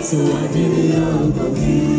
So I give it all to you.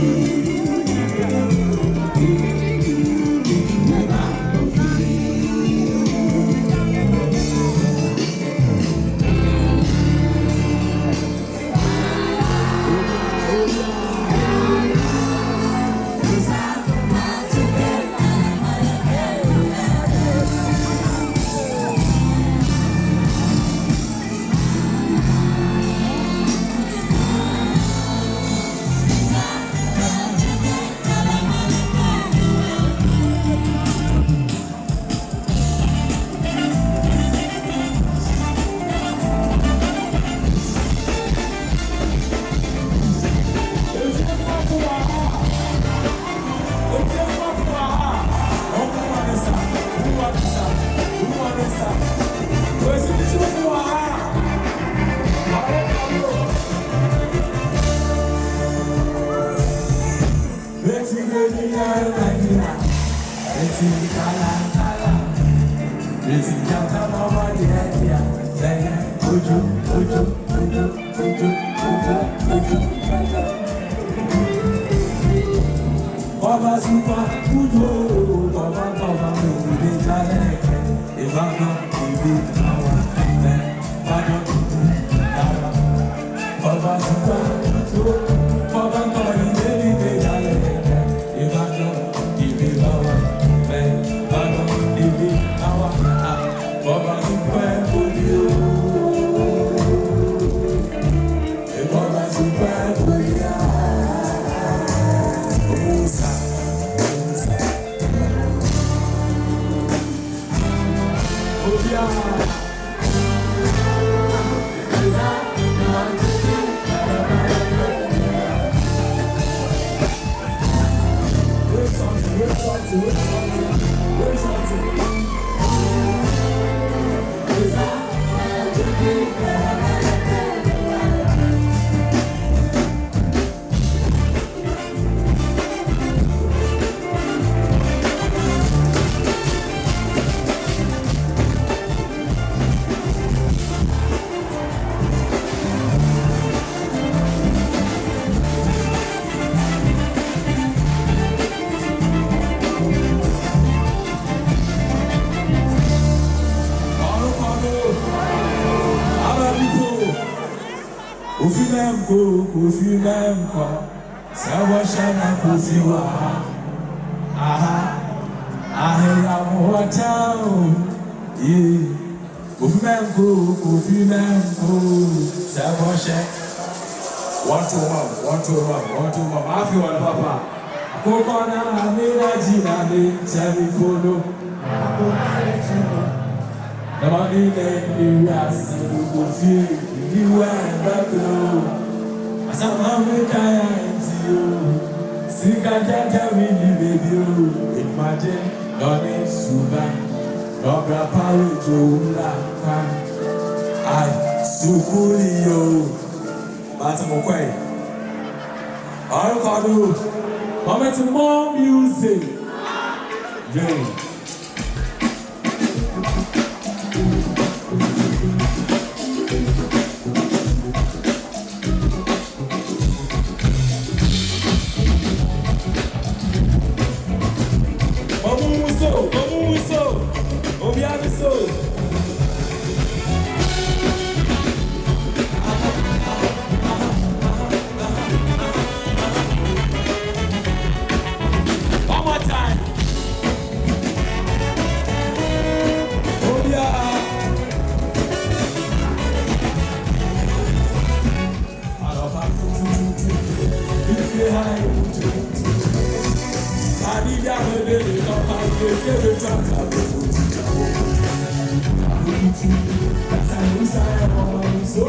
Kofi memko, Sawashana Kofi wa, Kofi memko, Sawashana. One to one. I feel one, Papa. Kokona amina jina ni telefonu. Nobody let me ask you Kofi, you and back. Somehow we die into you. Sika jata wini baby. Imagine Donny Suba. Nobra Pari Joula. I Sukuli yo. Batamokwe. All Kadu. Moment to more music. Yeah. So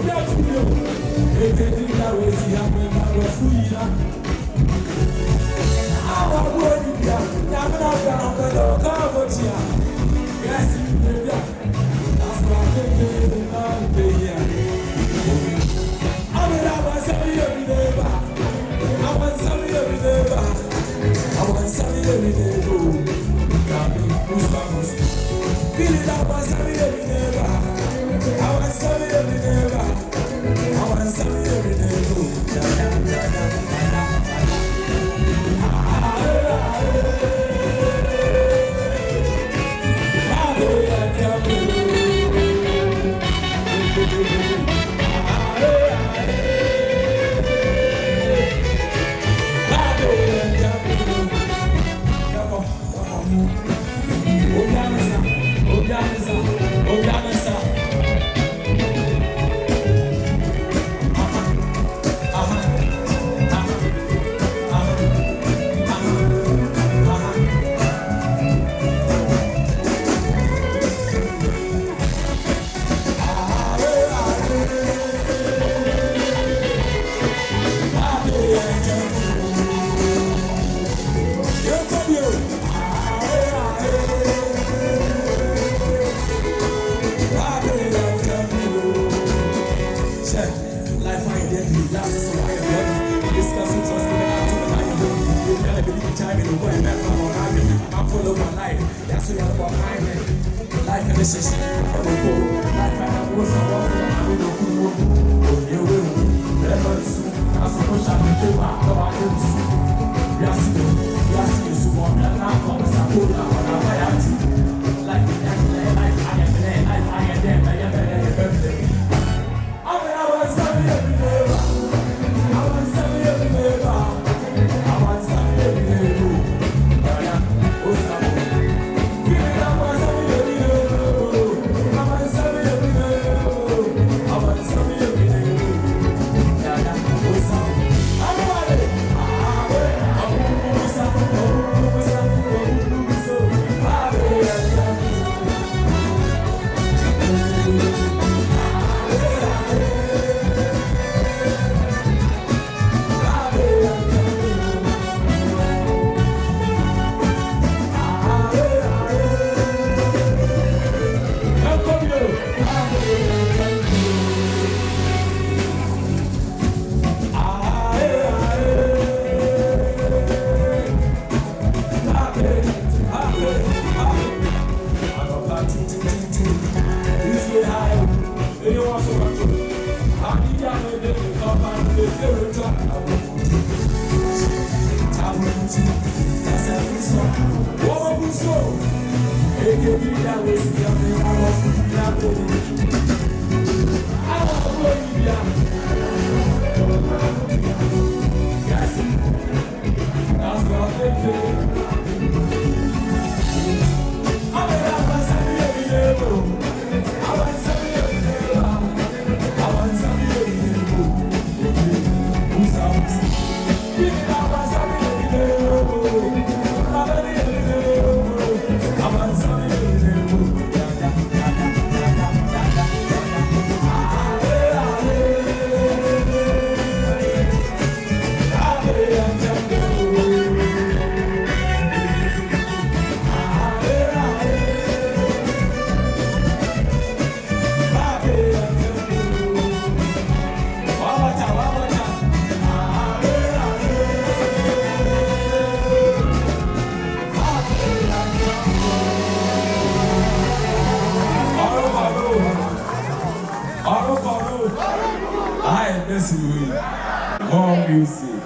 More music.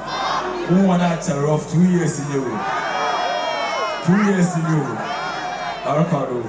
Who want to tell off 2 years in you? 2 years in you. Arcado.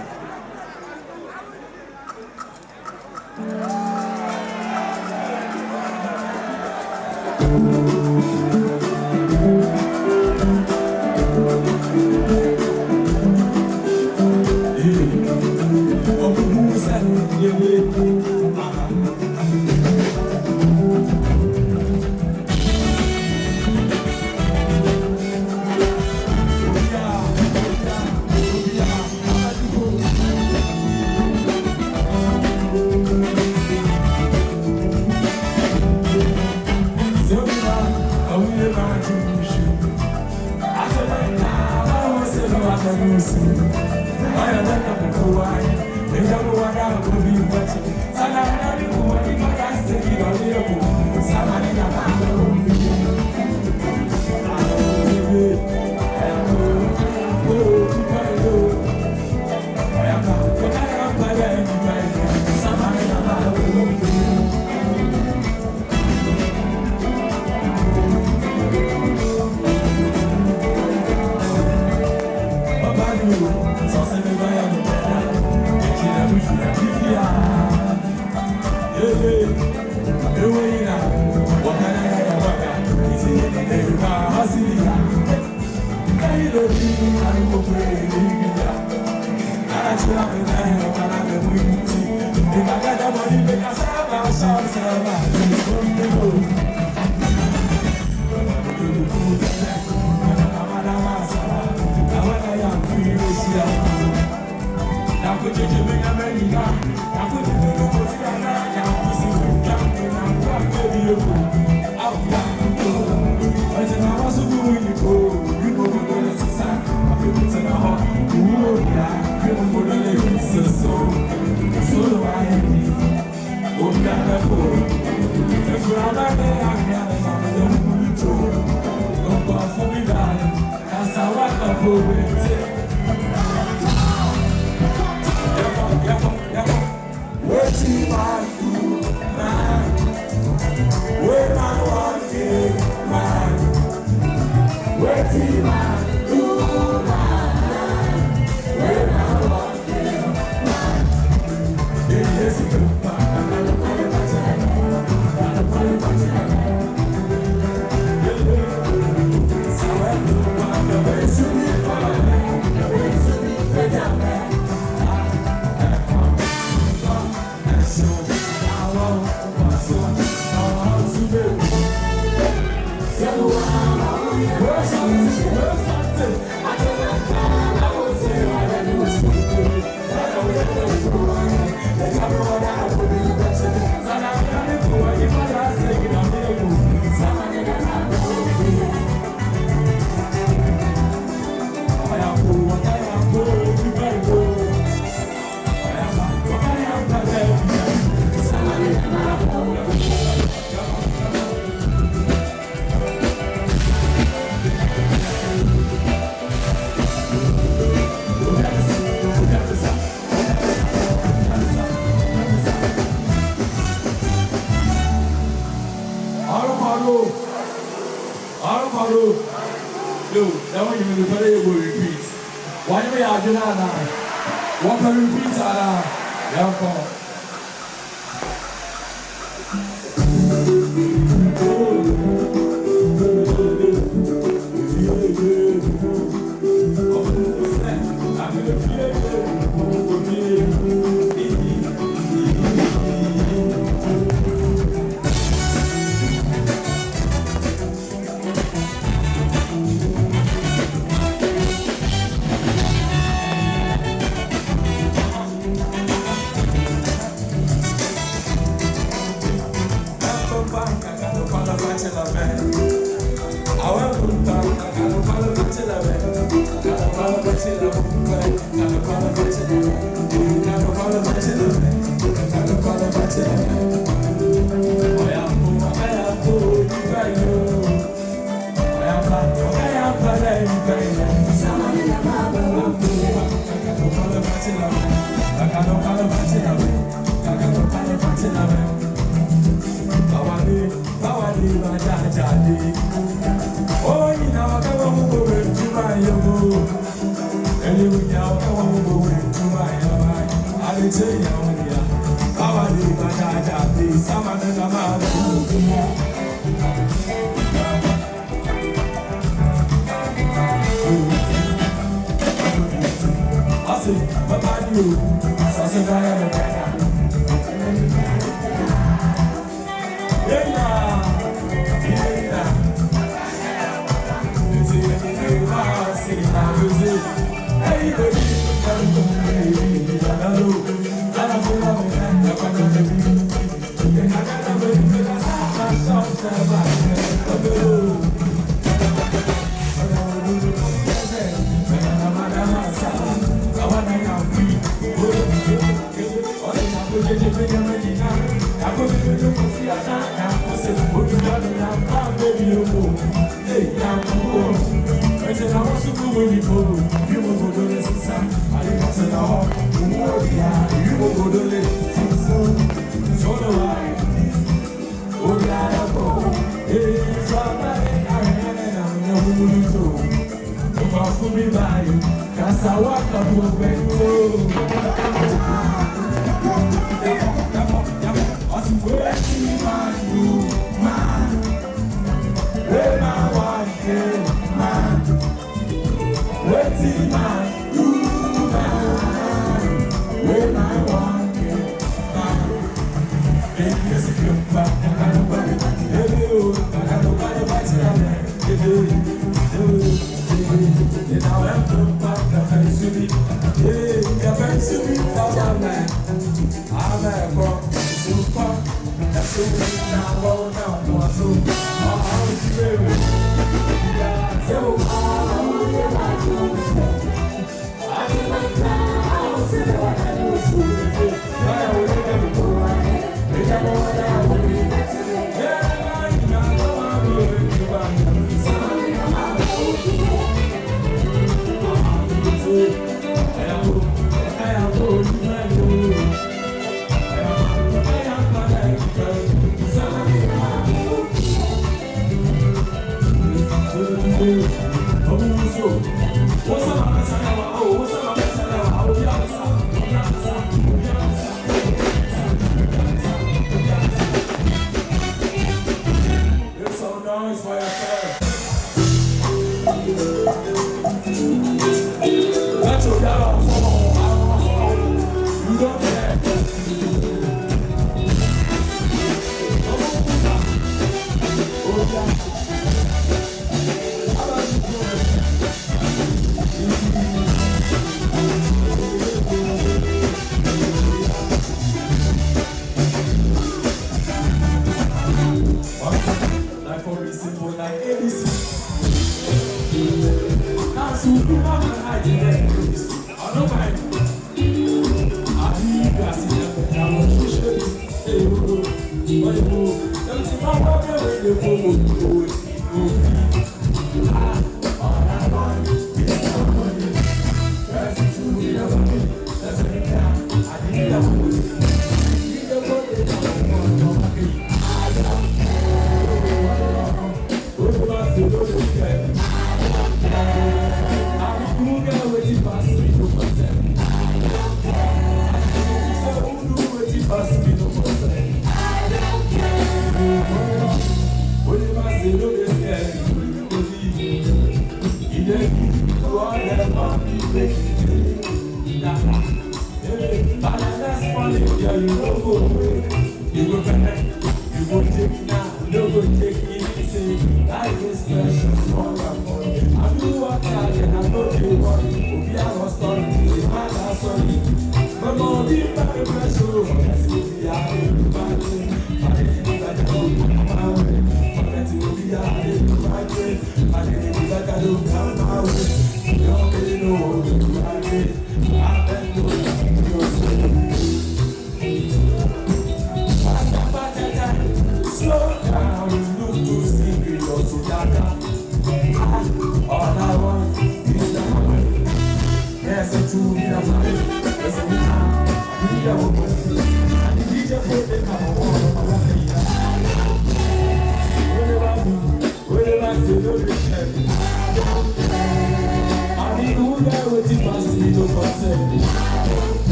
Sama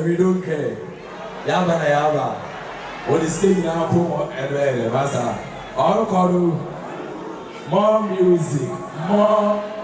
We don't care. Yaba na yaba. What is saying now? Pomo and Basa. All called more music, more.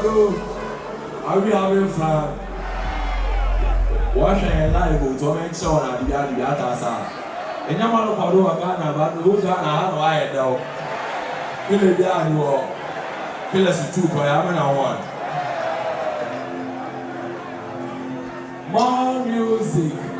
Kodo, are we having fun? Watching a live to make sure that the other and your man Kodo, a Ghana, but who's Ghana, how do I know? Kill it down, you all. Kill us two, I am in one. More music.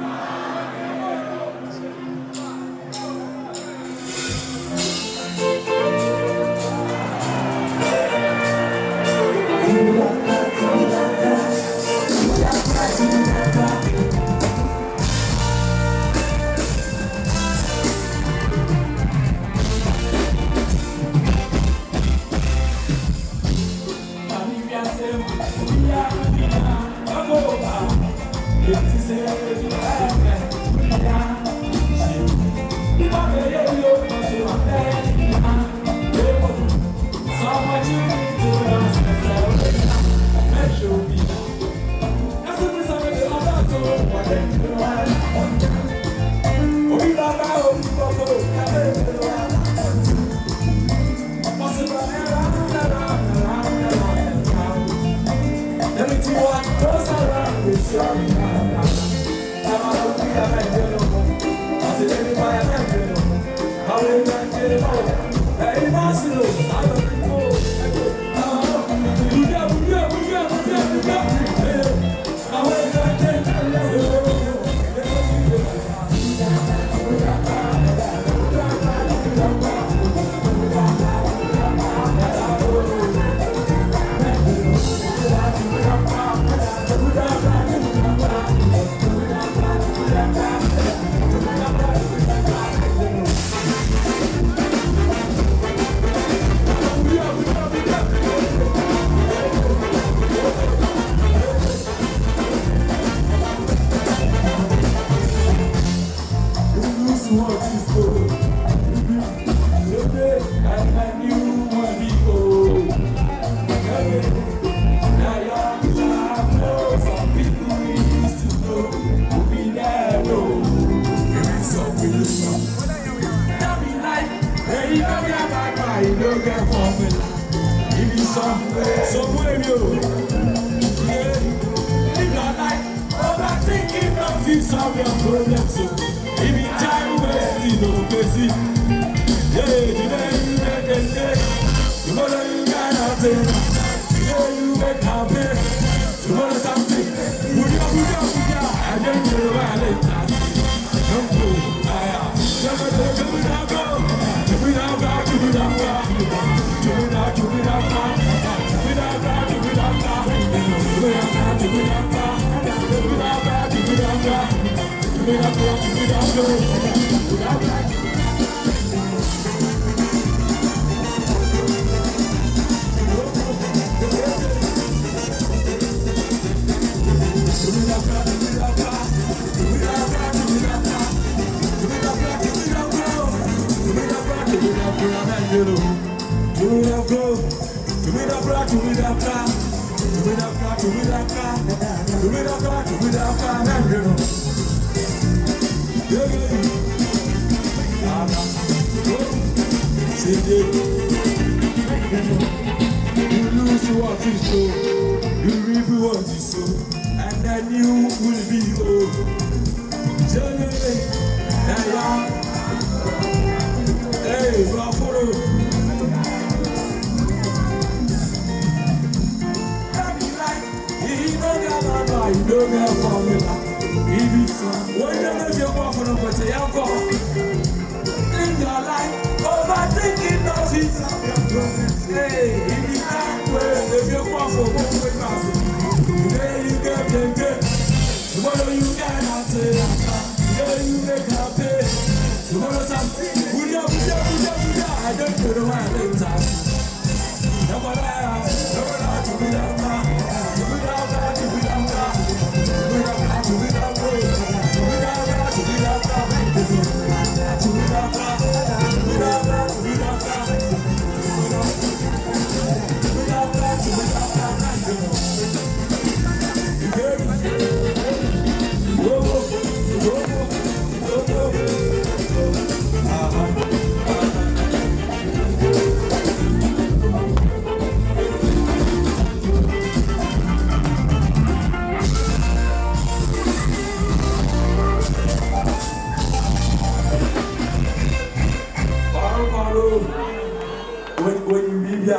baby.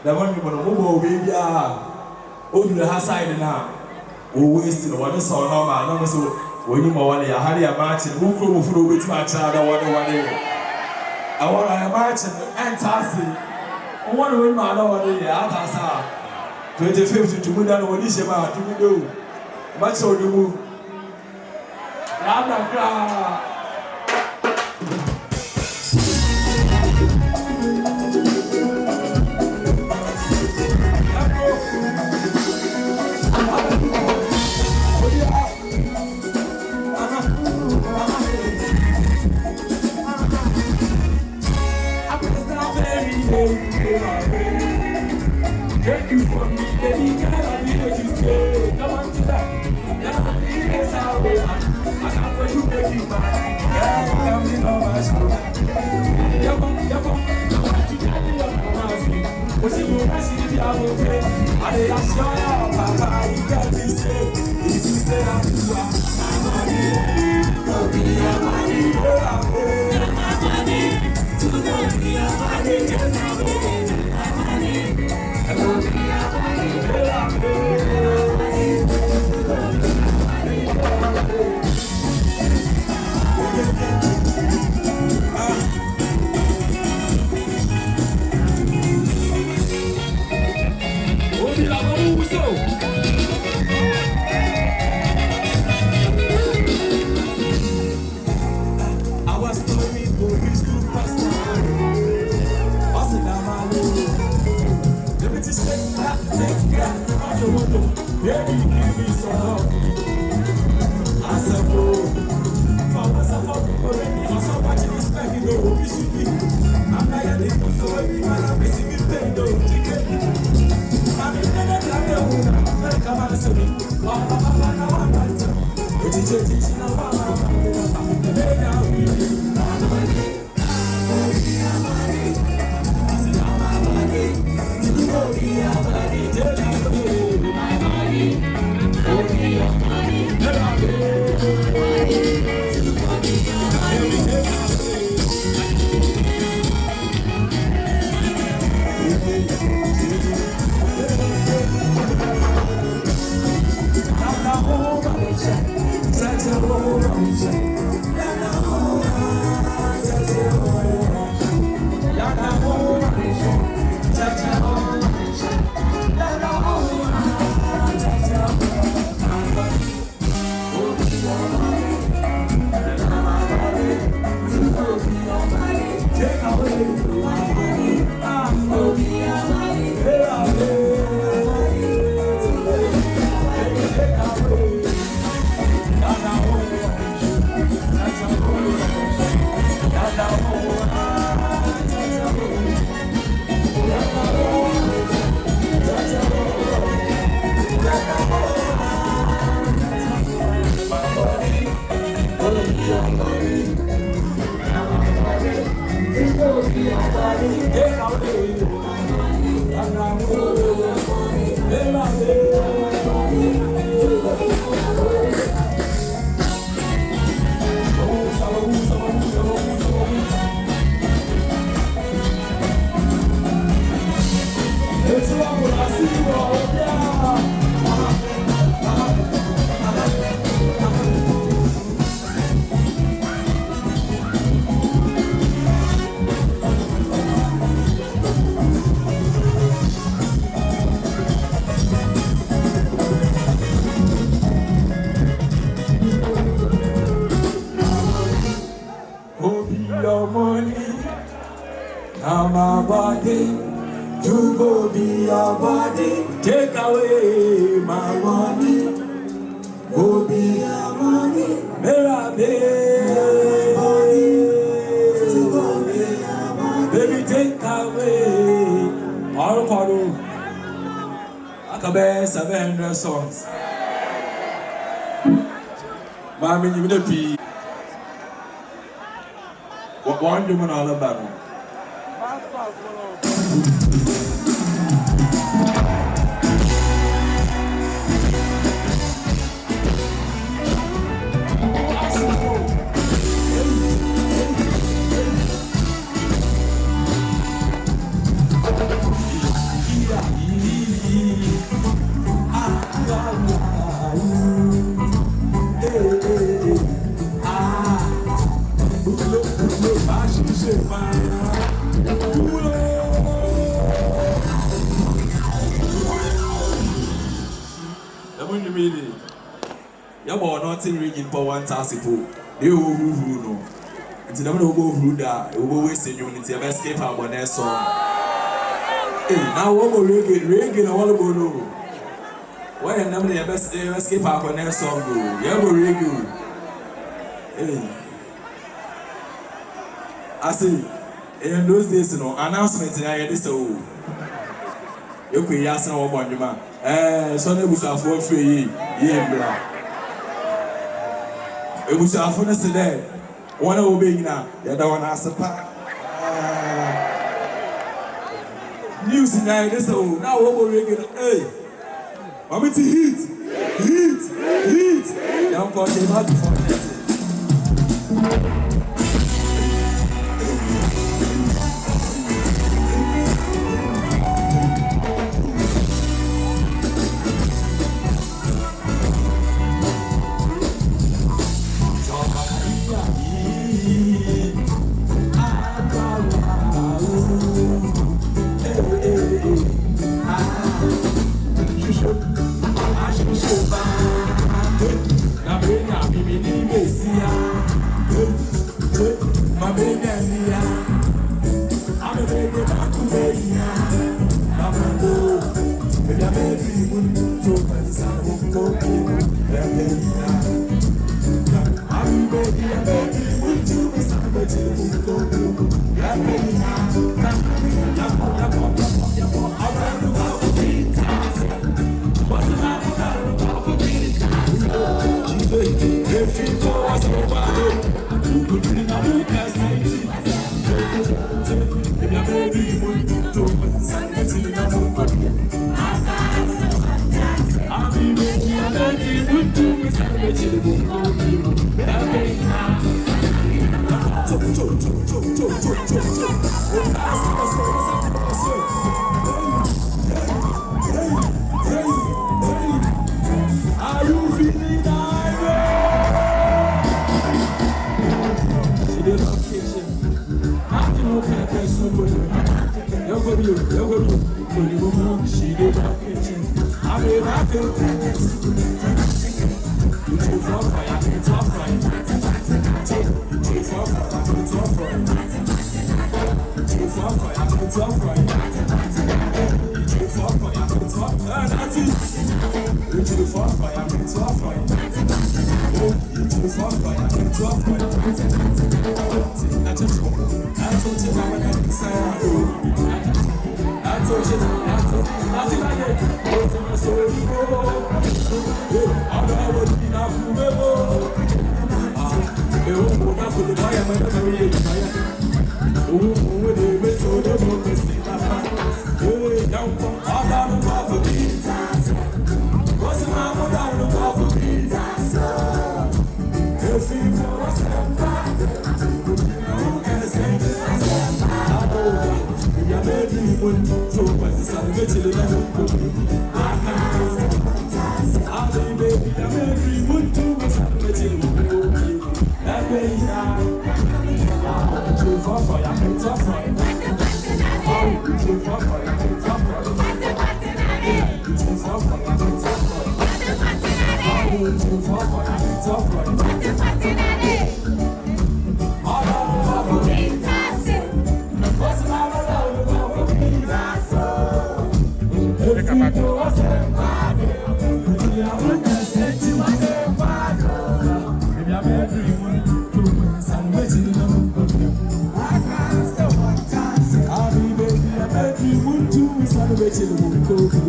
The one you want to move, baby. Oh, the house side now. Oh, wasting the one so normal. No, so when you want to have a match, who could move with my child? I want a match and Tassie. I want to win my Lord. Yeah, 25th to move down what is about to do. Much so to move. Thank you for me, baby girl. I need you stay. Come on to that. Yes, I will. I can't wait to make you mine. Yeah, I'm in all my school. Yeah, I'm to tell you about me. What's in your message? I will pay. I did ask your papa. You got me stay. If you stay, I'll do that. My money, don't be your money. My money, to don't be your money. Just my money. Baby, give me some love. I said, oh, I'm so much respect you go to me. I'm not a little so I'm missing me pay no ticket. I'm in the woman, come on, say, your money, now my body, to go be your body, take away my money, go be your money, mera baby, to go be your money, baby take away, all for Akabe 700 songs, Mami you will be. What one do we all about? nothing ringing for 1,000 people. They will who no. It's never go who that. They will waste in unity. I escape our bonnet song. Hey, now what will reggae? I want to go no. Why are never the best escape our bonnet song? Yeah, go reggae. Hey, I see. In those days, you know, announcement in I this oh. You could ask no one, you man. Sunday was a for free, yeah, it was our furnace today. One of being now, the other one has a pack. News in I this oh. Now what will we get? Hey, I'm to heat. Young boy came out for it. Kofi.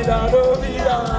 There will be a